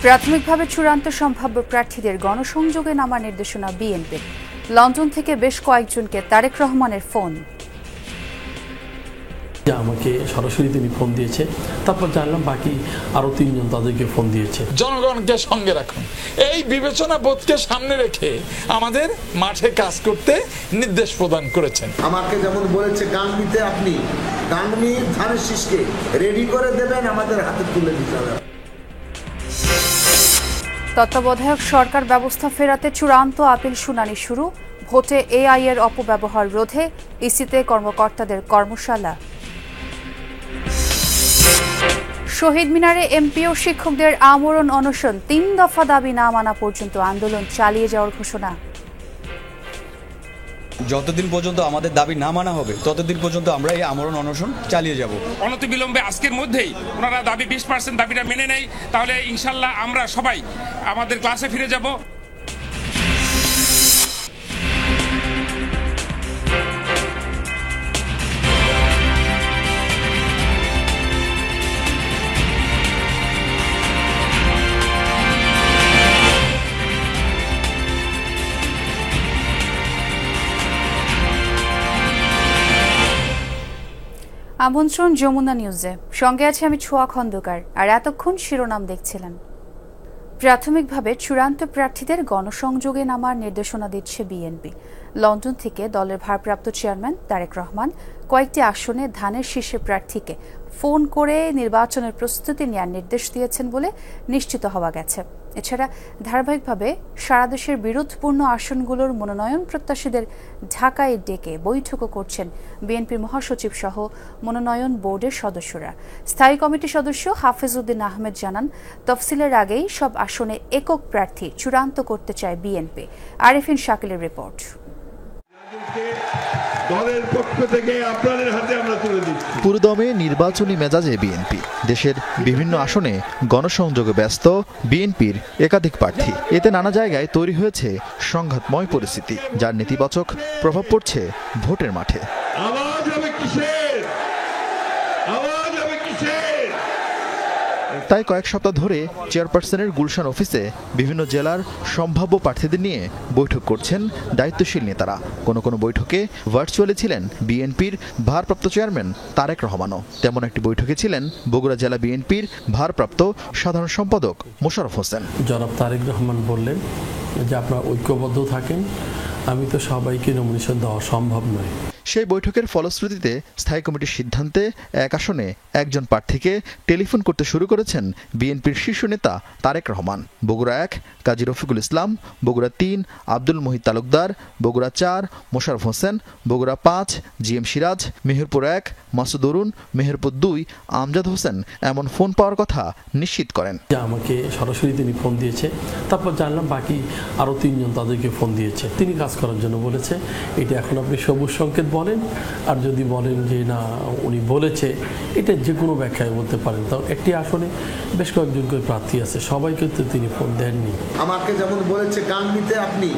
প্রাথমিকভাবে চূড়ান্ত সম্ভাব্য প্রার্থীদের গণসংযোগে নামার নির্দেশনা বিএনপির। লন্ডন থেকে বেশ কয়েকজনকে তারেক রহমানের ফোন। আমাকে সরাসরি তিনি ফোন দিয়েছে, তারপর জানলাম বাকি আরো 3 জন তাদেরকে ফোন দিয়েছে। জনগণকে সঙ্গে রাখুন, এই বিবেচনা বোধকে সামনে রেখে আমাদের মাঠে কাজ করতে নির্দেশ প্রদান করেছেন। আমাকে যেমন বলেছে গাংনীতে আপনি গাংনীর ধানের শীষকে রেডি করে দেবেন, আমাদের হাতে তুলে দিতে হবে। তত্ত্বাবধায়ক সরকার ব্যবস্থা ফেরাতে চূড়ান্ত আপিল শুনানি শুরু। ভোটে এআই এর অপব্যবহার রোধে ইসিতে কর্মকর্তাদের কর্মশালা। শহীদ মিনারে এমপি ও শিক্ষকদের আমরণ অনশন, 3 দফা দাবি না মানা পর্যন্ত আন্দোলন চালিয়ে যাওয়ার ঘোষণা। যতদিন পর্যন্ত আমাদের দাবি না মানা হবে ততদিন পর্যন্ত আমরা এই আমরণ অনশন চালিয়ে যাব। অনতিবিলম্বে আজকের মধ্যেই ওনারা দাবি 20% দাবিটা মেনে নেয়, তাহলে ইনশাল্লাহ আমরা সবাই আমাদের ক্লাসে ফিরে যাব। আমন্ত্রণ যমুনা নিউজে, সঙ্গে আছে আমি ছোয়া খন্দকার। আর এতক্ষণ শিরোনাম দেখছিলেন। প্রাথমিকভাবে চূড়ান্ত প্রার্থীদের গণসংযোগে নামার নির্দেশনা দিচ্ছে বিএনপি। লন্ডন থেকে দলের ভারপ্রাপ্ত চেয়ারম্যান তারেক রহমান কয়েকটি আসনে ধানের শীর্ষে প্রার্থীকে ফোন করে নির্বাচনের প্রস্তুতি নেওয়ার নির্দেশ দিয়েছেন বলে নিশ্চিত হওয়া গেছে। এছাড়া ধারাবাহিকভাবে সারা দেশের বিরোধপূর্ণ আসনগুলোর মনোনয়ন প্রত্যাশীদের ঢাকায় ডেকে বৈঠকও করছেন বিএনপির মহাসচিব সহ মনোনয়ন বোর্ডের সদস্যরা। স্থায়ী কমিটির সদস্য হাফেজ উদ্দিন আহমেদ জানান, তফসিলের আগেই সব আসনে একক প্রার্থী চূড়ান্ত করতে চায় বিএনপি। আরিফিন শাকিলের রিপোর্ট। দলের পক্ষ থেকে আপনাদের হাতে আমরা তুলে দিচ্ছি। পুরোদমে নির্বাচনী মেজাজে বিএনপি। দেশের বিভিন্ন আসনে গণসংযোগে ব্যস্ত বিএনপির একাধিক প্রার্থী। এতে নানা জায়গায় তৈরি হয়েছে সংঘাতময় পরিস্থিতি, যার নেতিবাচক প্রভাব পড়ছে ভোটের মাঠে। আওয়াজ হবে কিসের? আওয়াজ হবে কিসের? তাই কয়েক সপ্তাহ ধরে চেয়ারপারসনের গুলশান অফিসে বিভিন্ন জেলার সম্ভাব্য প্রার্থীদের নিয়ে বৈঠক করছেন দায়িত্বশীল নেতারা। কোনো বৈঠকে ভার্চুয়ালি ছিলেন বিএনপির ভারপ্রাপ্ত চেয়ারম্যান তারেক রহমানও। তেমন একটি বৈঠকে ছিলেন বগুড়া জেলা বিএনপির ভারপ্রাপ্ত সাধারণ সম্পাদক মোশাররফ হোসেন। জনাব তারেক রহমান বললেন যে আপনারা ঐক্যবদ্ধ থাকেন, আমি তো সবাইকে নমিনেশন দেওয়া সম্ভব নয়। সেই বৈঠকের ফলশ্রুতিতে স্থায়ী কমিটির সিদ্ধান্তে এক আসনে একজন প্রার্থীকে টেলিফোন করতে শুরু করেছেন বিএনপির শীর্ষ নেতা তারেক রহমান। বগুড়া 1 কাজী রফিকুল ইসলাম, বগুড়া 3 আব্দুল মহিদ তালুকদার, বগুড়া 4 মোশাররফ হোসেন, বগুড়া 5 জিএম সিরাজ, মেহেরপুর 1 মাসুদ অরুণ, মেহেরপুর 2 আমজাদ হোসেন এমন ফোন পাওয়ার কথা নিশ্চিত করেন। আমাকে সরাসরি তিনি ফোন দিয়েছে, তারপর জানলাম বাকি আরো 3 জন তাদেরকে ফোন দিয়েছে। তিনি কাজ করার জন্য বলেছে। এটা এখন আপনি সবুজ সংকেত বলেন, আর যদি বলেন যে না উনি বলেছে, এটা যে কোনো ব্যাখ্যায় বলতে পারেন। তাও একটি আসনে বেশ কয়েকজন করে প্রার্থী আছে, সবাইকে তো তিনি ফোন দেননি। আমাকে যেমন বলেছে গাংনীতে আপনি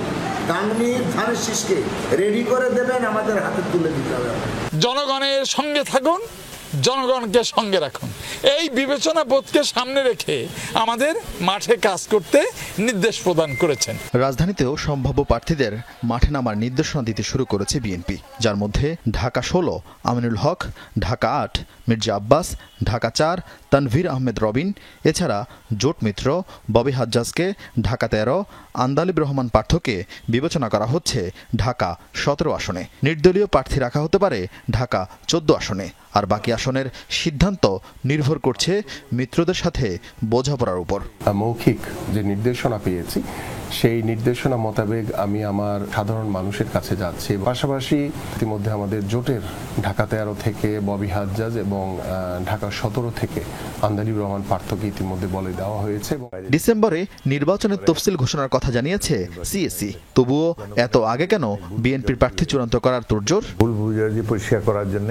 গাংনীর ধানের শীষকে রেডি করে দেবেন, আমাদের হাতে তুলে দিতে হবে। জনগণের সঙ্গে থাকুন, জনগণকে সঙ্গে রাখুন, এই বিবেচনা বোধকে সামনে রেখে আমাদের মাঠে কাজ করতে নির্দেশ প্রদান করেছেন। রাজধানীতেও সম্ভাব্য প্রার্থীদের মাঠে নামার নির্দেশনা দিতে শুরু করেছে বিএনপি, যার মধ্যে ঢাকা 16 আমিনুল হক, ঢাকা 8 মির্জা আব্বাস, ঢাকা 4 তানভীর আহমেদ রবিন। এছাড়া জোট মিত্র ববি হাজ্জাজকে ঢাকা 13, আন্দালিব রহমান পার্থকে বিবেচনা করা হচ্ছে ঢাকা 17 আসনে। নির্দলীয় প্রার্থী রাখা হতে পারে ঢাকা 14 আসনে। আর বাকি আসনের সিদ্ধান্ত নির্ভর করছে মিত্রদের সাথে বোঝাপড়ার উপর। মৌখিক যে নির্দেশনা পেয়েছি সেই নির্দেশনা মোতাবেক আমি আমার সাধারণ মানুষের কাছে যাচ্ছি। পাশাপাশি ইতিমধ্যে আমাদের জোটের ঢাকা 13 থেকে ববি হাজ্জাজ এবং ঢাকা 17 থেকে আন্দালিব রহমান পার্থকে ইতিমধ্যে বলে দেওয়া হয়েছে। ডিসেম্বরে নির্বাচনের তফসিল ঘোষণার কথা জানিয়েছে সিএসি। তবুও এত আগে কেন বিএনপির প্রার্থী চূড়ান্ত করার তোড়জোড়? ভুল বুঝাবুঝি পরিষ্কার করার জন্য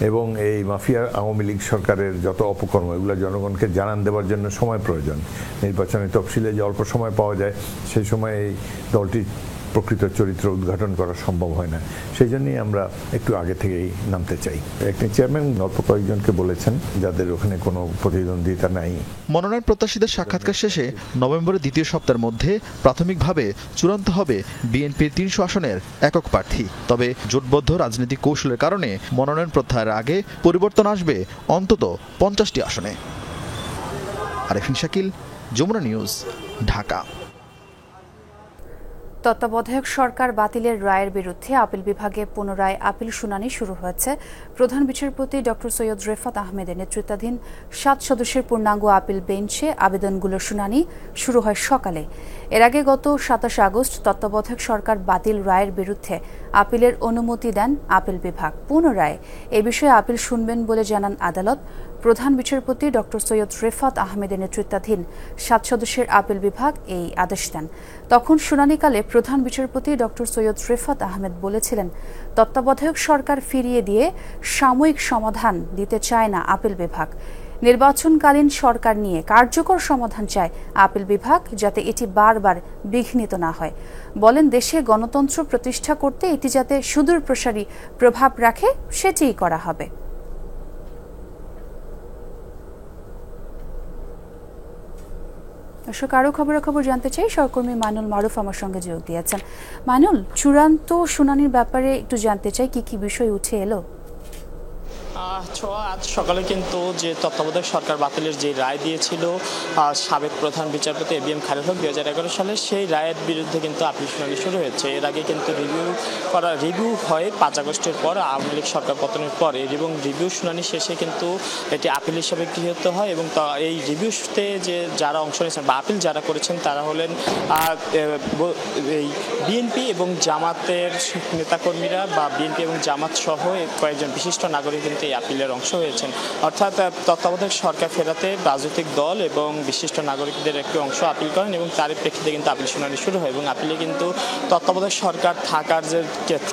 এবং এই মাফিয়া আওয়ামী লীগ সরকারের যত অপকর্ম এগুলো জনগণকে জানান দেওয়ার জন্য সময় প্রয়োজন। নির্বাচনের তফসিলে যে অল্প সময় পাওয়া যায় সেই সময় এই দলটি প্রকৃত চরিত্র উদ্ঘাটন করা সম্ভব হয় না। সেই জন্যই আমরা একটু আগে থেকেই নামতে চাই। একটি চেয়ারম্যান অল্প কয়েকজনকে বলেছেন যাদের ওখানে কোনো প্রতিদ্বন্দ্বিতা নাই। মনোনয়ন প্রত্যাশীদের সাক্ষাৎকার শেষে নভেম্বরের দ্বিতীয় সপ্তাহের মধ্যে প্রাথমিকভাবে চূড়ান্ত হবে বিএনপির 300 আসনের একক প্রার্থী। তবে জোটবদ্ধ রাজনৈতিক কৌশলের কারণে মনোনয়ন প্রত্যাহারের আগে পরিবর্তন আসবে অন্তত 50টি আসনে। আরেফিন শাকিল, যমুনা নিউজ, ঢাকা। তত্ত্বাবধায়ক সরকার বাতিলের রায়ের বিরুদ্ধে আপিল বিভাগে পুনরায় আপিল শুনানি শুরু হয়েছে। প্রধান বিচারপতি ডক্টর সৈয়দ রেফাত আহমেদের নেতৃত্বাধীন 7 সদস্যের পূর্ণাঙ্গ আপিল বেঞ্চে আবেদনগুলোর শুনানি শুরু হয় সকালে। এর আগে গত 27 আগস্ট তত্ত্বাবধায়ক সরকার বাতিল রায়ের বিরুদ্ধে আপিলের অনুমতি দেন আপিল বিভাগ। পুনরায় এ বিষয়ে আপিল শুনবেন বলে জানান আদালত। প্রধান বিচারপতি ডক্টর সৈয়দ রেফাত আহমেদের নেতৃত্বাধীন 7 সদস্যের আপিল বিভাগ এই আদেশ দেন। তখন শুনানিকালে প্রধান বিচারপতি ডক্টর সৈয়দ রেফাত আহমেদ বলেছিলেন, তত্ত্বাবধায়ক সরকার ফিরিয়ে দিয়ে সাময়িক সমাধান দিতে চায় না আপিল বিভাগ। নির্বাচনকালীন সরকার নিয়ে কার্যকর সমাধান চায় আপিল বিভাগ, যাতে এটি বারবার বিঘ্নিত না হয়। বলেন, দেশে গণতন্ত্র প্রতিষ্ঠা করতে এটি যাতে সুদূরপ্রসারী প্রভাব রাখে সেটিই করা হবে। দর্শক, আরও খবর জানতে চাই, সহকর্মী মাইনুল মারুফ আমার সঙ্গে যোগ দিয়েছেন। মাইনুল, চূড়ান্ত শুনানির ব্যাপারে একটু জানতে চাই, কি কি বিষয় উঠে এলো? আজ সকালে কিন্তু যে তত্ত্বাবধায়ক সরকার বাতিলের যে রায় দিয়েছিল সাবেক প্রধান বিচারপতি এবিএম খালেদ হক 2011 সালে, সেই রায়ের বিরুদ্ধে কিন্তু আপিল শুনানি শুরু হয়েছে। এর আগে কিন্তু রিভিউ হয় 5 আগস্টের পর, আওয়ামী লীগ সরকার পতনের পরে, এবং রিভিউ শুনানি শেষে কিন্তু এটি আপিল হিসাবে গৃহীত হয়। এবং এই রিভিউতে যে যারা অংশ নিয়েছেন বা আপিল যারা করেছেন তারা হলেন এই বিএনপি এবং জামাতের নেতাকর্মীরা, বা বিএনপি এবং জামাত সহ কয়েকজন বিশিষ্ট নাগরিক কিন্তু এই আপিলের অংশ হয়েছেন। অর্থাৎ তত্ত্বাবধায়ক সরকার ফেরাতে রাজনৈতিক দল এবং বিশিষ্ট নাগরিকদের একটি অংশ আপিল করেন, এবং তার প্রেক্ষিতে কিন্তু আপিল শুনানি শুরু হয়। এবং আপিলে কিন্তু তত্ত্বাবধায়ক সরকার থাকার যে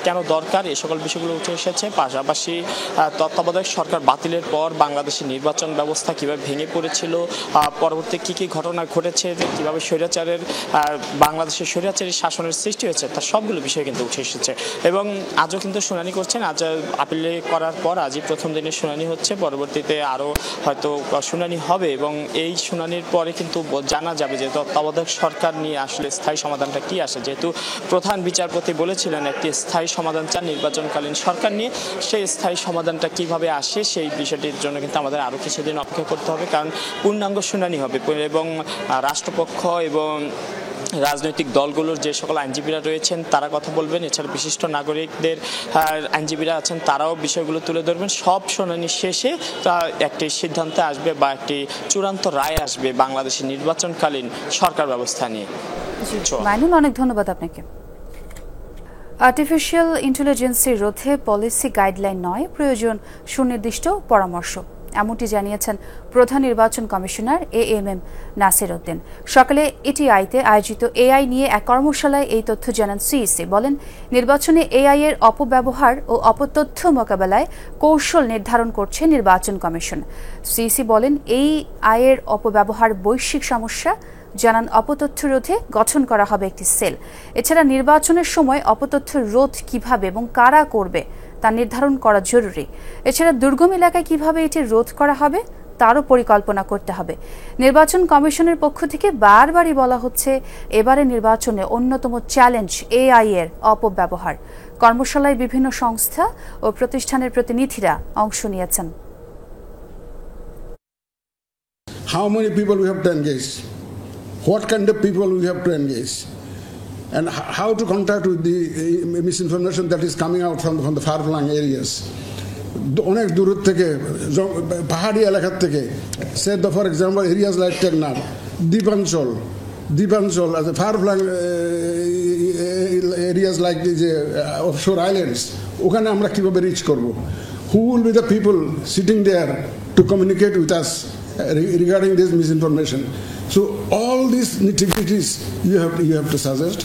কেন দরকার এই সকল বিষয়গুলো উঠে এসেছে। পাশাপাশি তত্ত্বাবধায়ক সরকার বাতিলের পর বাংলাদেশের নির্বাচন ব্যবস্থা কীভাবে ভেঙে পড়েছিল, পরবর্তী কী কী ঘটনা ঘটেছে, কীভাবে বাংলাদেশের স্বৈরাচারী শাসনের সৃষ্টি হয়েছে, তার সবগুলো বিষয় কিন্তু উঠে এসেছে। এবং আজও কিন্তু শুনানি করছেন। আজ আপিলে করার পর আজই প্রথম দিনের শুনানি হচ্ছে, পরবর্তীতে আরও হয়তো শুনানি হবে। এবং এই শুনানির পরে কিন্তু জানা যাবে যে তত্ত্বাবধায়ক সরকার নিয়ে আসলে স্থায়ী সমাধানটা কি আসে। যেহেতু প্রধান বিচারপতি বলেছিলেন একটি স্থায়ী সমাধান চান নির্বাচনকালীন সরকার নিয়ে, সেই স্থায়ী সমাধানটা কিভাবে আসে সেই বিষয়টির জন্য কিন্তু আমাদের আরও কিছুদিন অপেক্ষা করতে হবে, কারণ পূর্ণাঙ্গ শুনানি হবে। এবং রাষ্ট্রপক্ষ এবং রাজনৈতিক দলগুলোর যে সকল আইনজীবীরা রয়েছেন তারা কথা বলবেন, এছাড়া বিশিষ্ট নাগরিকদের আইনজীবীরা আছেন তারাও বিষয়গুলো তুলে ধরবেন। সব শুনানি শেষে একটি সিদ্ধান্তে আসবে বা একটি চূড়ান্ত রায় আসবে বাংলাদেশের নির্বাচনকালীন সরকার ব্যবস্থা নিয়ে। মাইনুল, অনেক ধন্যবাদ আপনাকে। আর্টিফিশিয়াল ইন্টেলিজেন্সের রোধে পলিসি গাইডলাইন নয়, প্রয়োজন সুনির্দিষ্ট পরামর্শ, এমনটি জানিয়েছেন প্রধান নির্বাচন কমিশনার এএমএম নাসির উদ্দিন। সকালে এটিআইতে আয়োজিত এআই নিয়ে এক কর্মশালায় এই তথ্য জানান সিইসি। বলেন, নির্বাচনে এআই এর অপব্যবহার ও অপতথ্য মোকাবেলায় কৌশল নির্ধারণ করছে নির্বাচন কমিশন। সিইসি বলেন, এই আয়ের অপব্যবহার বৈশ্বিক সমস্যা। জানান, অপতথ্য রোধে গঠন করা হবে একটি সেল। এছাড়া নির্বাচনের সময় অপতথ্য রোধ কিভাবে এবং কারা করবে তা নির্ধারণ করা জরুরি। এছাড়া দুর্গম এলাকায় কিভাবে এটি রোধ করা হবে তারও পরিকল্পনা করতে হবে। নির্বাচন কমিশনের পক্ষ থেকে বারবারই বলা হচ্ছে, এবারে নির্বাচনে অন্যতম চ্যালেঞ্জ এআই এর অপব্যবহার। কর্মশালায় বিভিন্ন সংস্থা ও প্রতিষ্ঠানের প্রতিনিধিরা অংশ নিয়েছেন। How many people we have to engage? What kind of people we have to engage? And how to contact with the misinformation that is coming out from the far-flung areas. অনেক দূর থেকে, পাহাড়ি এলাকার থেকে, সে for example areas like Teknaf, দ্বীপাঞ্চল as a far-flung areas like the offshore islands, ওখানে আমরা কিভাবে রিচ করব? Who will be the people sitting there to communicate with us regarding this misinformation? So all these nitty-gritties you have to suggest.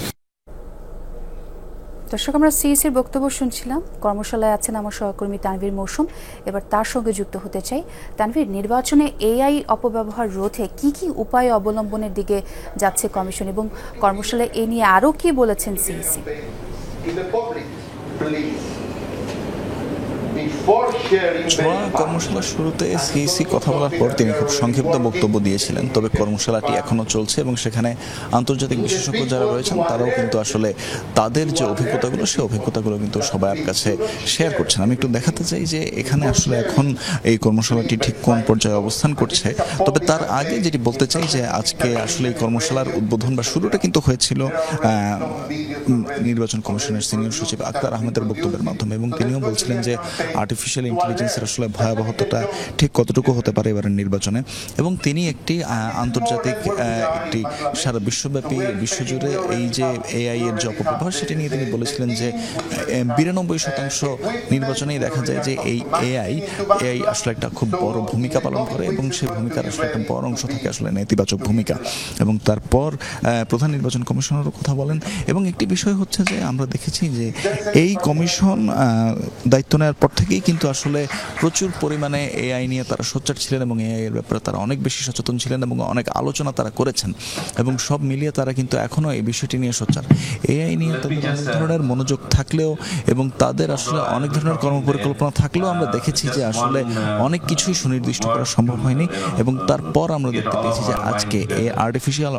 দর্শক, আমরা সিইসির বক্তব্য শুনছিলাম। কর্মশালায় আছেন আমার সহকর্মী তানভীর মৌসুম। এবার তার সঙ্গে যুক্ত হতে চাই। তানভীর, নির্বাচনে এআই অপব্যবহার রোধে কি কি উপায় অবলম্বনের দিকে যাচ্ছে কমিশন, এবং কর্মশালায় এ নিয়ে আরও কি বলেছেন সিইসি? কর্মশালার শুরুতে সিইসি কথা বলার পর তিনি খুব সংক্ষিপ্ত বক্তব্য দিয়েছিলেন, তবে কর্মশালাটি এখনো চলছে এবং সেখানে আন্তর্জাতিক বিশেষজ্ঞ যারা রয়েছেন তারাও কিন্তু আসলে তাদের যে অভিজ্ঞতাগুলো সেই অভিজ্ঞতাগুলো কিন্তু সবার কাছে শেয়ার করছেন। আমি একটু দেখাতে চাই যে এখানে আসলে এখন এই কর্মশালাটি ঠিক কোন পর্যায়ে অবস্থান করছে। তবে তার আগে যেটি বলতে চাই যে আজকে আসলে এই কর্মশালার উদ্বোধন বা শুরুটা কিন্তু হয়েছিল নির্বাচন কমিশনের সিনিয়র সচিব আক্তার আহমেদের বক্তব্যের মাধ্যমে, এবং তিনিও বলছিলেন যে আর্টিফিশিয়াল ইন্টেলিজেন্সের আসলে ভয়াবহতাটা ঠিক কতটুকু হতে পারে এবারের নির্বাচনে। এবং তিনি একটি আন্তর্জাতিক একটি সারা বিশ্বব্যাপী বিশ্বজুড়ে এই যে এআই এর যে অপব্যবহার সেটি নিয়ে তিনি বলেছিলেন যে 92% নির্বাচনেই দেখা যায় যে এই এআই আসলে একটা খুব বড় ভূমিকা পালন করে এবং সেই ভূমিকার আসলে একটা বড় অংশ থাকে আসলে নেতিবাচক ভূমিকা। এবং তারপর প্রধান নির্বাচন কমিশনারও কথা বলেন। এবং একটি বিষয় হচ্ছে যে আমরা দেখেছি যে এই কমিশন দায়িত্ব নেওয়ার পর থেকেই কিন্তু আসলে প্রচুর পরিমাণে এআই নিয়ে তারা সোচ্চার ছিলেন এবং এআই এর ব্যাপারে তারা অনেক বেশি সচেতন ছিলেন এবং অনেক আলোচনা তারা করেছেন, এবং সব মিলিয়ে তারা কিন্তু এখনও এই বিষয়টি নিয়ে সোচ্চার। এআই নিয়ে তাদের অনেক ধরনের মনোযোগ থাকলেও এবং তাদের আসলে অনেক ধরনের কর্মপরিকল্পনা থাকলেও আমরা দেখেছি যে আসলে অনেক কিছুই সুনির্দিষ্ট করা সম্ভব হয়নি। এবং তারপর আমরা দেখতে পেয়েছি যে আজকে এই আর্টিফিশিয়াল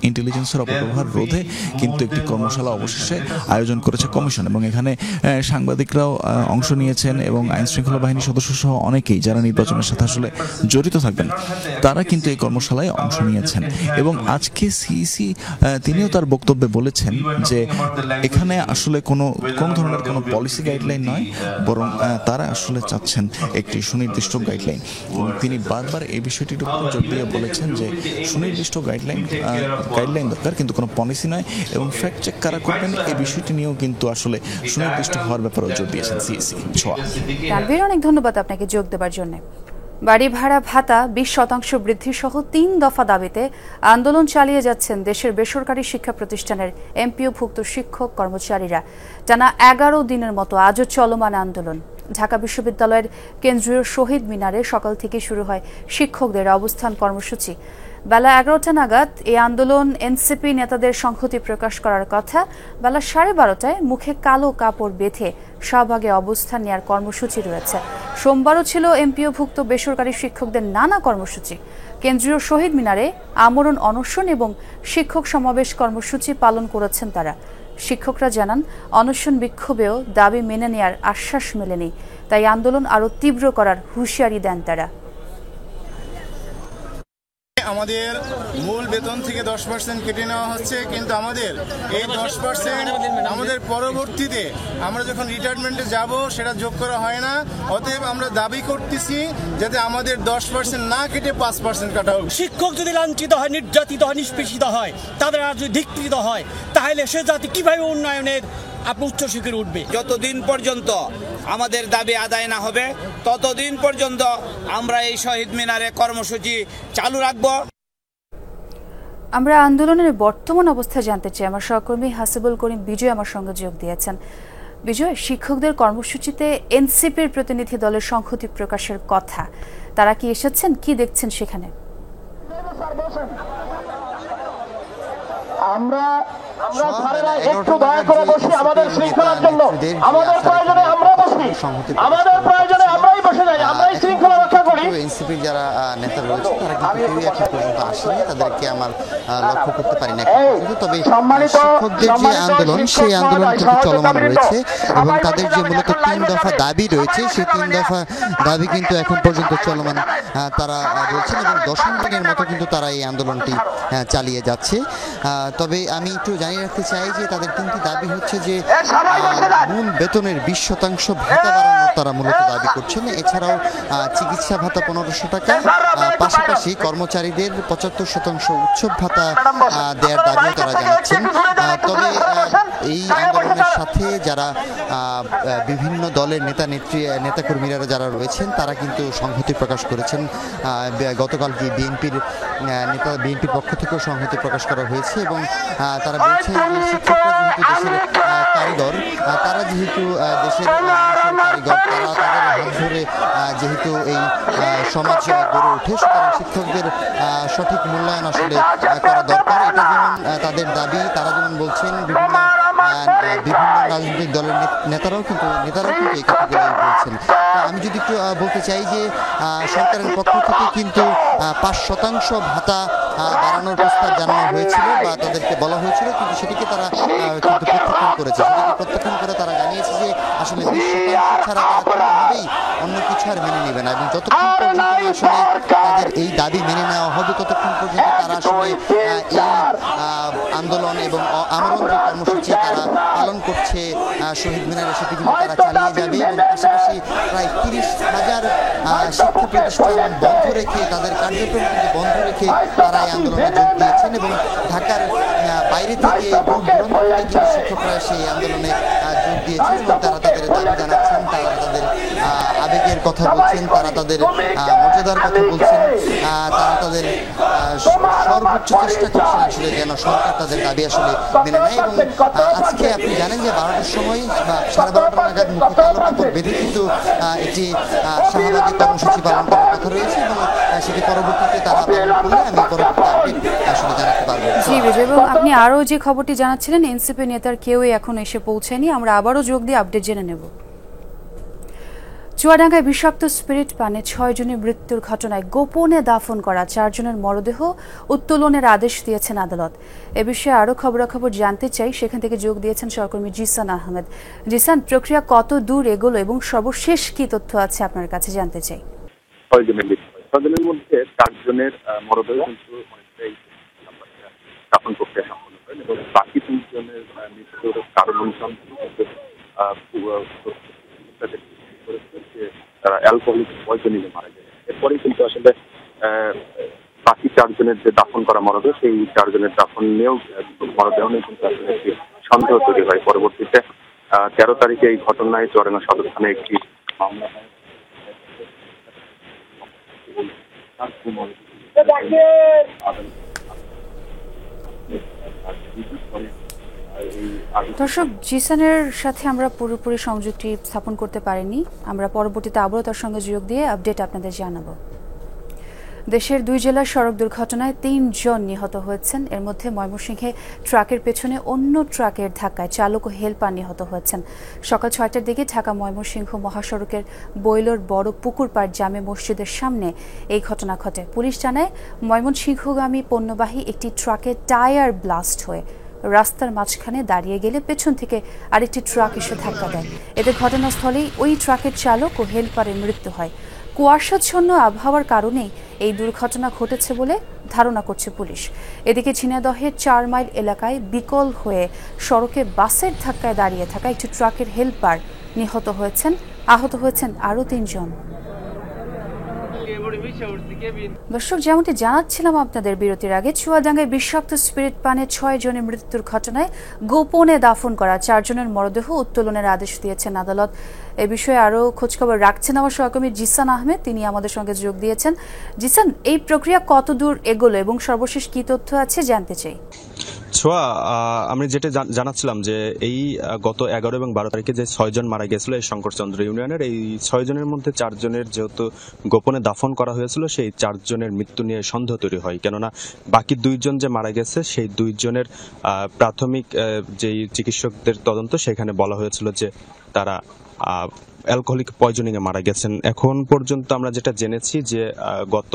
ইন্টেলিজেন্সের অপব্যবহার রোধে কিন্তু একটি কর্মশালা অবশেষে আয়োজন করেছে কমিশন, এবং এখানে সাংবাদিকরাও অংশ নিয়েছেন এবং আইন শৃঙ্খলা বাহিনীর সদস্য সহ অনেকেই যারা নির্বাচনের সাথে আসলে জড়িত থাকবেন তারা কিন্তু এই কর্মশালায় অংশ নিয়েছেন। এবং আজকে সিইসি তিনিও তার বক্তব্যে বলেছেন যে এখানে আসলে কোনো ধরনের কোনো পলিসি গাইডলাইন নয়, বরং তারা আসলে চাচ্ছেন একটি সুনির্দিষ্ট গাইডলাইন। তিনি বারবার এই বিষয়টির উপর জোর দিয়ে বলেছেন যে সুনির্দিষ্ট গাইডলাইন দরকার, কিন্তু কোনো পলিসি নয়, এবং ফ্যাক্ট চেক কারা করবেন এই বিষয়টি নিয়েও কিন্তু আসলে সুনির্দিষ্ট হওয়ার ব্যাপারেও জোর দিয়েছেন সিইসি। তানভীর, অনেক ধন্যবাদ আপনাকে যোগ দেওয়ার জন্য। বাড়ি ভাড়া ভাতা 20% বৃদ্ধি সহ 3 দফা দাবিতে আন্দোলন চালিয়ে যাচ্ছেন দেশের বেসরকারি শিক্ষা প্রতিষ্ঠানের এমপিওভুক্ত শিক্ষক কর্মচারীরা। টানা 11 দিনের মতো আজও চলমান আন্দোলন। ঢাকা বিশ্ববিদ্যালয়ের কেন্দ্রীয় শহীদ মিনারে সকাল থেকে শুরু হয় শিক্ষকদের অবস্থান কর্মসূচি। বেলা 11টা নাগাদ এই আন্দোলন এনসিপি নেতাদের সংহতি প্রকাশ করার কথা। বেলা 12:30টায় মুখে কালো কাপড় বেঁধে শাহবাগে অবস্থান নেওয়ার কর্মসূচি রয়েছে। সোমবারও ছিল এমপিওভুক্ত বেসরকারি শিক্ষকদের নানা কর্মসূচি। কেন্দ্রীয় শহীদ মিনারে আমরণ অনশন এবং শিক্ষক সমাবেশ কর্মসূচি পালন করেছেন তারা। শিক্ষকরা জানান, অনশন বিক্ষোভেও দাবি মেনে নেওয়ার আশ্বাস মেলেনি, তাই আন্দোলন আরও তীব্র করার হুঁশিয়ারি দেন তারা। আমাদের মূল বেতন থেকে 10% কেটে নেওয়া হচ্ছে, কিন্তু আমাদের এই 10% আমাদের পরবর্তীতে আমরা যখন রিটায়ারমেন্টে যাব সেটা যোগ করা হয় না। অতএব আমরা দাবি করতেছি যাতে আমাদের 10% না কেটে 5% কাটা হোক। শিক্ষক যদি লাঞ্ছিত হয়, নির্যাতিত হয়, নিষ্পেষিত হয়, তাদের আর যদি ধিক্কৃত হয়, তাহলে সে জাতি কিভাবে উন্নয়নের উচ্চ শিখরে উঠবে? যতদিন পর্যন্ত আমাদের দাবি আদায় না হবে ততদিন পর্যন্ত আমরা এই শহীদ মিনারে কর্মসূচি চালু রাখব। আমরা আন্দোলনের বর্তমান অবস্থা জানতে চাই। আমার সহকর্মী হাসিবুল করিম বিজয় আমার সঙ্গে যোগ দিয়েছেন। বিজয়, শিক্ষকদের কর্মসূচিতে এনসিপির প্রতিনিধি দলের সংহতি প্রকাশের কথা, তারা কি এসেছেন? কি দেখছেন সেখানে? আমরা স্যারেরা একটু দয়া করে বসি, আমাদের শৃঙ্খলার জন্য। আমাদের প্রয়োজনে আমরা বসি, আমাদের প্রয়োজনে আমরাই বসে যাই, আমরাই শৃঙ্খলা রক্ষা করি। এনসিপির যারা নেতা রয়েছে তারা কিন্তু কেউই এখন পর্যন্ত আসেনি, তাদেরকে আমার লক্ষ্য করতে পারি না। তবে শিক্ষকদের যে আন্দোলন সেই আন্দোলন কিন্তু চলমান রয়েছে এবং তাদের যে মূলত 3 দফা দাবি রয়েছে সেই 3 দফা দাবি কিন্তু এখন পর্যন্ত চলমান তারা বলছেন, এবং 10ম দিনের মতো কিন্তু তারা এই আন্দোলনটি চালিয়ে যাচ্ছে। তবে আমি একটু জানিয়ে রাখতে চাই যে তাদের 3টি দাবি হচ্ছে যে মূল বেতনের 20% ভাতা বাড়ানোর তারা মূলত দাবি করছেন। এছাড়াও চিকিৎসা ভাতা 1500 টাকা, পাশাপাশি কর্মচারীদের 75% উৎসব ভাতা দেওয়ার দাবিও তারা জানাচ্ছেন। তবে এই আন্দোলনের সাথে যারা বিভিন্ন দলের নেতাকর্মীরা যারা রয়েছেন তারা কিন্তু সংহতি প্রকাশ করেছেন। গতকালকে বিএনপির পক্ষ থেকেও সংহতি প্রকাশ করা হয়েছে এবং তারা বলছেন যে শিক্ষকরা যেহেতু দেশের কারিগর, তারা যেহেতু দেশের কারিগর, তারা তাদের হাত ধরে যেহেতু এই সমাজ গড়ে ওঠে, সুতরাং শিক্ষকদের সঠিক মূল্যায়ন আসলে করা দরকার। এটা যেমন তাদের দাবি, তারা যেমন বলছেন, বিভিন্ন রাজনৈতিক দলের নেতারাও কিন্তু এই কথাগুলো বলছেন। আমি যদি একটু বলতে চাই যে সরকারের পক্ষ থেকে কিন্তু 5% ভাতা বাড়ানোর প্রস্তাব জানানো হয়েছিল বা তাদেরকে বলা হয়েছিল, কিন্তু সেটিকে তারা কিন্তু প্রত্যাখ্যান করেছে। সেটিকে প্রত্যাখ্যান করে তারা জানিয়েছে যে আসলে 20% ছাড়া তারা কোনোভাবেই অন্য কিছু আর মেনে নেবে না, এবং যতক্ষণ পর্যন্ত আসলে তাদের এই দাবি মেনে নেওয়া হবে ততক্ষণ পর্যন্ত তারা আসলে এই আন্দোলন এবং আমরণ যে কর্মসূচি তারা পালন করছে শহীদ মিনারে, সেটি কিন্তু তারা চালিয়ে যাবে। এবং পাশাপাশি প্রায় 30,000 শিক্ষা প্রতিষ্ঠান বন্ধ রেখে, তাদের কার্যক্রম কিন্তু বন্ধ রেখে তারা এই আন্দোলনে যোগ দিয়েছেন এবং ঢাকার বাইরে থেকে দূর দূরান্ত থেকে কিন্তু শিক্ষকরা সেই আন্দোলনে যোগ দিয়েছেন এবং তারা তাদের দাবি জানাচ্ছেন, তারা তাদের আবেগের কথা বলছেন, তারা তাদের মর্যাদার কথা বলছেন, তারা তাদের সর্বোচ্চ চেষ্টা করছেন আসলে যেন সরকার তাদের দাবি আসলে মেনে নেয়। এবং আজকে আপনি জানেন যে 12টার সময় বা 12:30 নাগাদ মুখে কালো কাপড় বেঁধে কিন্তু একটি শাহবাগী কর্মসূচি পালন করার কথা রয়েছে এবং সেটি পরবর্তীতে তারা পালন করলে আমি পরবর্তী আপডেট আসলে জানাতে পারবো। জি বিজয়, এবং আপনি আরও যে খবরটি জানাচ্ছিলেন, এনসিপি নেতার কেউই এখন এসে পৌঁছায়নি, আমরা আবারও যোগ দিয়ে আপডেট জেনে নেব। চুয়াডাঙ্গায় বিষাক্ত স্পিরিট পানে 6 জনের মৃত্যুর ঘটনায় গোপনে দাফন করা 4 জনের মরদেহ উত্তোলনের আদেশ দিয়েছেন আদালত। এ বিষয়ে আরও খবরাখবর জানতে চাই, সেখান থেকে যোগ দিয়েছেন সহকর্মী জিসান আহমেদ। জিসান, প্রক্রিয়া কত দূর এগোলো এবং সর্বশেষ কি তথ্য আছে আপনার কাছে জানতে চাই। 6 জনের মধ্যে 4 জনের মরদেহ কিন্তু অনেকটাই দাফন প্রক্রিয়া সম্পন্ন করেন এবং বাকি 3 জনের মৃত্যুর কারণ অনুসন্ধান তারা অ্যালকোহলিক পয়জনিংয়ে মারা যায়। এরপরেই কিন্তু আসলে বাকি 4 জনের যে দাফন করা মরদেহ, সেই 4 জনের দাফন নিয়েও মরদেহ নিয়ে কিন্তু আসলে একটি সন্দেহ তৈরি হয়। পরবর্তীতে 13 তারিখে এই ঘটনায় চুয়াডাঙ্গা সদর থানায় একটি মামলা হয়। দর্শক, জিসানের সাথে আমরা পুরোপুরি সংযোগটি স্থাপন করতে পারিনি, আমরা পরবর্তীতে আবারও তার সঙ্গে যোগ দিয়ে আপডেট আপনাদের জানাবো। দেশের 2 জেলার সড়ক দুর্ঘটনায় 3 জন নিহত হয়েছেন। এর মধ্যে ময়মনসিংহে ট্রাকের পেছনে অন্য ট্রাকের ধাক্কায় চালক ও হেলপার নিহত হয়েছেন। সকাল 6টার দিকে ঢাকা ময়মনসিংহ মহাসড়কের বৈলর বড় পুকুর পাড় জামে মসজিদের সামনে এই ঘটনা ঘটে। পুলিশ জানায়, ময়মনসিংহগামী পণ্যবাহী একটি ট্রাকের টায়ার ব্লাস্ট হয়ে রাস্তার মাঝখানে দাঁড়িয়ে গেলে পেছন থেকে আরেকটি ট্রাক এসে ধাক্কা দেয়। এতে ঘটনাস্থলেই ওই ট্রাকের চালক ও হেলপারের মৃত্যু হয়। কুয়াশাচ্ছন্ন আবহাওয়ার কারণেই এই দুর্ঘটনা ঘটেছে বলে ধারণা করছে পুলিশ। এদিকে ঝিনাইদহের 4 মাইল এলাকায় বিকল হয়ে সড়কে বাসের ধাক্কায় দাঁড়িয়ে থাকা একটি ট্রাকের হেলপার নিহত হয়েছেন। আহত হয়েছেন আরও 3 জন। দর্শক, যেমনটি জানাচ্ছিলাম আপনাদের বিরতির আগে, চুয়াডাঙ্গায় বিষাক্ত স্পিরিট পানে 6 জনের মৃত্যুর ঘটনায় গোপনে দাফন করা 4 জনের মরদেহ উত্তোলনের আদেশ দিয়েছেন আদালত। এ বিষয়ে আরও খোঁজখবর রাখছেন আমার সহকর্মী জিসান আহমেদ, তিনি আমাদের সঙ্গে যোগ দিয়েছেন। জিসান, এই প্রক্রিয়া কত দূর এগোলো এবং সর্বশেষ কি তথ্য আছে জানতে চাই। ছোঁয়া, আমি যেটা জানাচ্ছিলাম যে এই গত 11 এবং 12 তারিখে যে 6 জন মারা গেছিল এই শঙ্করচন্দ্র ইউনিয়নের, এই 6 জনের মধ্যে 4 জনের যেহেতু গোপনে দাফন করা হয়েছিল, সেই 4 জনের মৃত্যু নিয়ে সন্দেহ তৈরি হয়। কেননা বাকি 2 জন যে মারা গেছে, সেই 2 জনের প্রাথমিক যেই চিকিৎসকদের তদন্ত, সেখানে বলা হয়েছিল যে তারা অ্যালকোহলিক পয়জনিংয়ে মারা গেছেন। এখন পর্যন্ত আমরা যেটা জেনেছি যে গত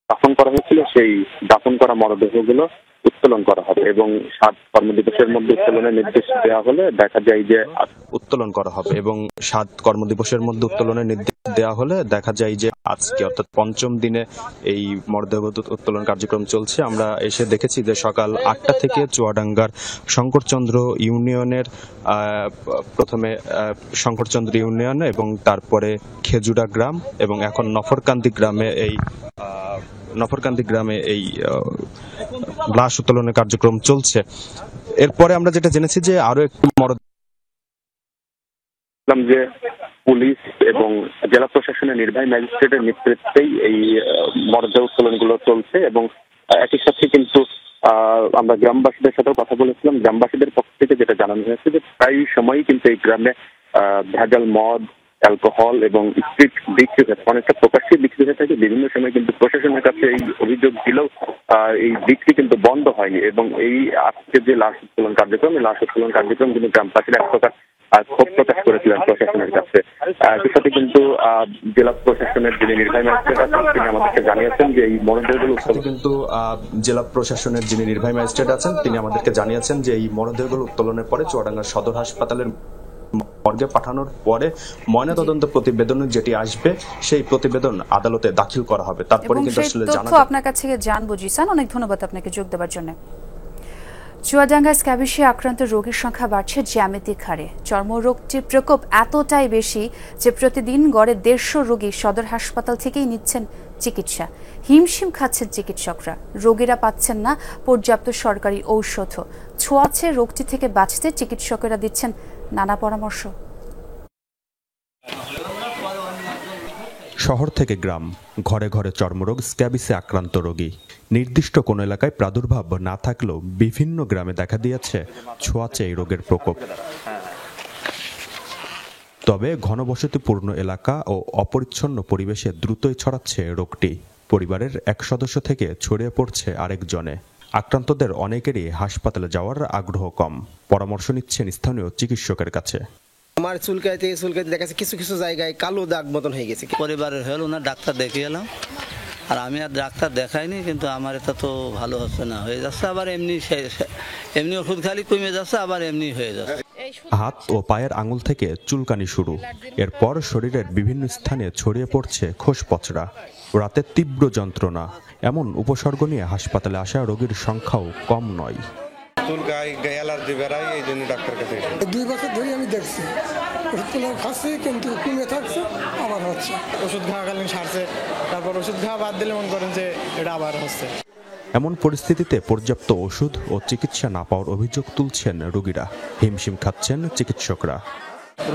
দাফন করা হয়েছিল, সেই দাফন করা মরদেহগুলো উত্তোলন করা হবে এবং 7 কর্মদিবসের মধ্যে উত্তোলনের নির্দেশ দেওয়া হলে দেখা যায় যে উত্তোলন করা হবে এবং 7 কর্মদিবসের মধ্যে উত্তোলনের নির্দেশ দেওয়া হলে দেখা যায় যে আজকে অর্থাৎ 5ম দিনে এই মরদেহ উত্তোলন কার্যক্রম চলছে। আমরা এসে দেখেছি যে সকাল 8টা থেকে চুয়াডাঙ্গার শঙ্করচন্দ্র ইউনিয়নের প্রথমে শঙ্করচন্দ্র ইউনিয়ন এবং তারপরে খেজুরা গ্রাম এবং এখন নফরকান্দি গ্রামে এই লাশ উত্তোলনের কার্যক্রম চলছে। এরপরে আমরা যেটা জেনেছি যে আরো একটু যে পুলিশ এবং জেলা প্রশাসনের নির্বাহী ম্যাজিস্ট্রেটের নেতৃত্বেই এই মরদেহ উত্তোলনগুলো চলছে এবং একই সাথে কিন্তু আমরা গ্রামবাসীদের সাথেও কথা বলেছিলাম। গ্রামবাসীদের পক্ষ থেকে যেটা জানানো হয়েছে যে প্রায় সময়ই কিন্তু এই গ্রামে ভেজাল মদ, অ্যালকোহল এবং স্ট্রিট বিক্রি হয়ে থাকে, অনেকটা প্রকাশ্যে বিক্রি হয়ে থাকে। বিভিন্ন সময় কিন্তু প্রশাসনের কাছে এই অভিযোগ দিলেও এই বিক্রি কিন্তু বন্ধ হয়নি এবং এই আজকে যে লাশ উত্তোলন কার্যক্রম, এই লাশ উত্তোলন কার্যক্রম কিন্তু গ্রামবাসীরা এক প্রকার ক্ষোভ প্রকাশ করেছিলেন প্রশাসনের কাছে। একই সাথে কিন্তু জেলা প্রশাসনের যিনি নির্বাহী ম্যাজিস্ট্রেট আছেন তিনি আমাদেরকে জানিয়েছেন যে এই মরদেহগুলো জেলা প্রশাসনের যিনি নির্বাহী ম্যাজিস্ট্রেট আছেন তিনি আমাদেরকে জানিয়েছেন যে এই মরদেহগুলো উত্তোলনের পরে চুয়াডাঙ্গা সদর হাসপাতালের মর্গে পাঠানোর পরে ময়নাতদন্ত প্রতিবেদন যেটি আসবে সেই প্রতিবেদন আদালতে দাখিল করা হবে। তারপরে কিন্তু আসলে জানা যাবে। আপনার কাছে জানবো জিসান, অনেক ধন্যবাদ আপনাকে যোগ দেওয়ার জন্য। চুয়াডাঙ্গায় স্ক্যাবিসে আক্রান্ত রোগীর সংখ্যা বাড়ছে জ্যামিতিক হারে। চর্মরোগটির প্রকোপ এতটাই বেশি যে প্রতিদিন গড়ে 150 রোগী সদর হাসপাতাল থেকেই নিচ্ছেন চিকিৎসা। হিমশিম খাচ্ছেন চিকিৎসকরা, রোগীরা পাচ্ছেন না পর্যাপ্ত সরকারি ঔষধ। ছোঁয়াচে রোগটি থেকে বাঁচতে চিকিৎসকেরা দিচ্ছেন নানা পরামর্শ। শহর থেকে গ্রাম, ঘরে ঘরে চর্মরোগ স্ক্যাবিসে আক্রান্ত রোগী। নির্দিষ্ট কোন এলাকায় প্রাদুর্ভাব না থাকলেও বিভিন্ন গ্রামে দেখা দিয়েছে ছোঁয়াচে এই রোগের প্রকোপ। তবে ঘনবসতিপূর্ণ এলাকা ও অপরিচ্ছন্ন পরিবেশে দ্রুতই ছড়াচ্ছে রোগটি। পরিবারের এক সদস্য থেকে ছড়িয়ে পড়ছে আরেকজনে। আক্রান্তদের অনেকেরই হাসপাতালে যাওয়ার আগ্রহ কম। পরামর্শ নিচ্ছেন স্থানীয় চিকিৎসকের কাছে। আমার চুলকাইতে দেখা যাচ্ছে কিছু কিছু জায়গায় কালো দাগ মতন হয়ে গেছে। পরিবারের হলো না, ডাক্তার দেখিয়ে এলাম, আর আমি আর ডাক্তার দেখাইনি, কিন্তু আমার এটা তো ভালো হচ্ছে না, হয়ে যাচ্ছে আবার এমনি ওষুধ খালি কমে যাচ্ছে, আবার এমনি হয়ে যাচ্ছে। হাত ও পায়ের আঙুল থেকে চুলকানি শুরু, এরপর শরীরের বিভিন্ন স্থানে ছড়িয়ে পড়ছে খোসপচড়া, রাতে তীব্র যন্ত্রণা। এমন উপসর্গ নিয়ে হাসপাতালে আসা রোগীর সংখ্যাও কম নয়। অ্যালার্জি বেড়ায়, এই জন্য ডাক্তার কাছে 2 বছর ধরে আমি দেখছি ওষুধ খাচ্ছি কিন্তু কমে থাকছে, আবার হচ্ছে। ওষুধ খাওয়াকালীন সারছে, তারপর ওষুধ খাওয়া বাদ দিলে মনে করেন যে এটা আবার হচ্ছে। এমন পরিস্থিতিতে পর্যাপ্ত ওষুধ ও চিকিৎসা না পাওয়ার অভিযোগ তুলছেন রোগীরা। হিমশিম খাচ্ছেন চিকিৎসকরা।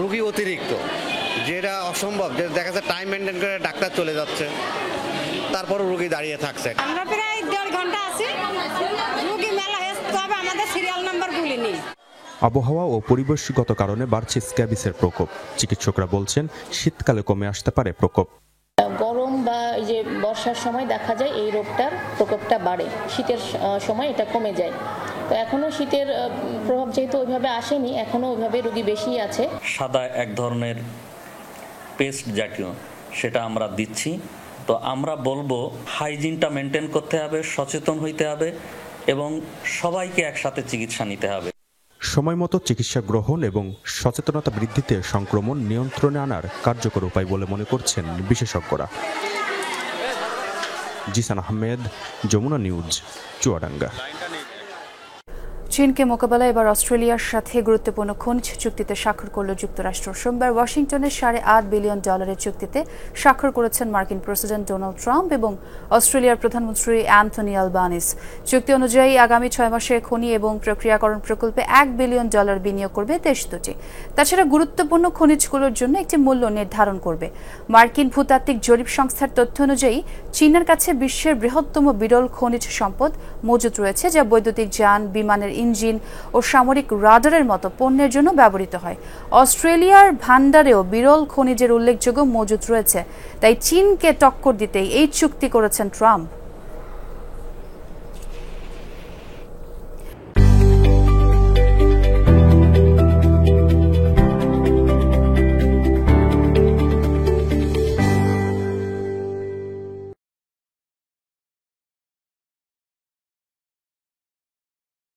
রোগী অতিরিক্ত, যেটা অসম্ভব, যে দেখা যাচ্ছে টাইম মেনটেন করে ডাক্তার চলে যাচ্ছে, তারপরও রোগী দাঁড়িয়ে থাকছে। আমরা প্রায় 1.5 ঘন্টা আছি, রোগী মেলা হয়েছে, তবে আমাদের সিরিয়াল নাম্বার বলিনি। আবহাওয়া ও পরিবেশগত কারণে বাড়ছে স্ক্যাবিসের প্রকোপ। চিকিৎসকরা বলছেন শীতকালে কমে আসতে পারে প্রকোপ। গরম বা এই যে বর্ষার সময় দেখা যায় এই রোগটার প্রকোপটা বাড়ে, শীতের সময় এটা কমে যায়। তো এখনো শীতের প্রভাব যেহেতু ওইভাবে আসেনি, এখনো ওইভাবে রোগী বেশি আছে। সাদা এক ধরনের পেস্ট জাতীয়, সেটা আমরা দিচ্ছি। তো আমরা বলবো হাইজিনটা মেনটেন করতে হবে, সচেতন হইতে হবে এবং সবাইকে একসাথে চিকিৎসা নিতে হবে। সময় মতো চিকিৎসা গ্রহণ এবং সচেতনতা বৃদ্ধিতে সংক্রমণ নিয়ন্ত্রণে আনার কার্যকর উপায় বলে মনে করছেন বিশেষজ্ঞরা। জিসান আহমেদ, যমুনা নিউজ, চুয়াডাঙ্গা। চীনকে মোকাবেলায় এবার অস্ট্রেলিয়ার সাথে গুরুত্বপূর্ণ খনিজ চুক্তিতে স্বাক্ষর করল যুক্তরাষ্ট্র। সোমবার ওয়াশিংটনে $8.5 বিলিয়ন চুক্তিতে স্বাক্ষর করেছেন মার্কিন প্রেসিডেন্ট ডোনাল্ড ট্রাম্প এবং অস্ট্রেলিয়ার প্রধানমন্ত্রী অ্যান্থনি আলবানিস। চুক্তি অনুযায়ী আগামী 6 মাসে খনি এবং প্রক্রিয়াকরণ প্রকল্পে $1 বিলিয়ন বিনিয়োগ করবে দেশ দুটি। তাছাড়া গুরুত্বপূর্ণ খনিজগুলোর জন্য একটি মূল্য নির্ধারণ করবে। মার্কিন ভূতাত্ত্বিক জরিপ সংস্থার তথ্য অনুযায়ী চীনের কাছে বিশ্বের বৃহত্তম বিরল খনিজ সম্পদ মজুত রয়েছে, যা বৈদ্যুতিক যান, বিমানের ইঞ্জিন ও সামরিক রাডারের মতো পণ্যের জন্য ব্যবহৃত হয়। অস্ট্রেলিয়ার ভান্ডারেও বিরল খনিজের উল্লেখযোগ্য মজুত রয়েছে, তাই চীনকে টক্কর দিতেই এই চুক্তি করেছেন ট্রাম্প।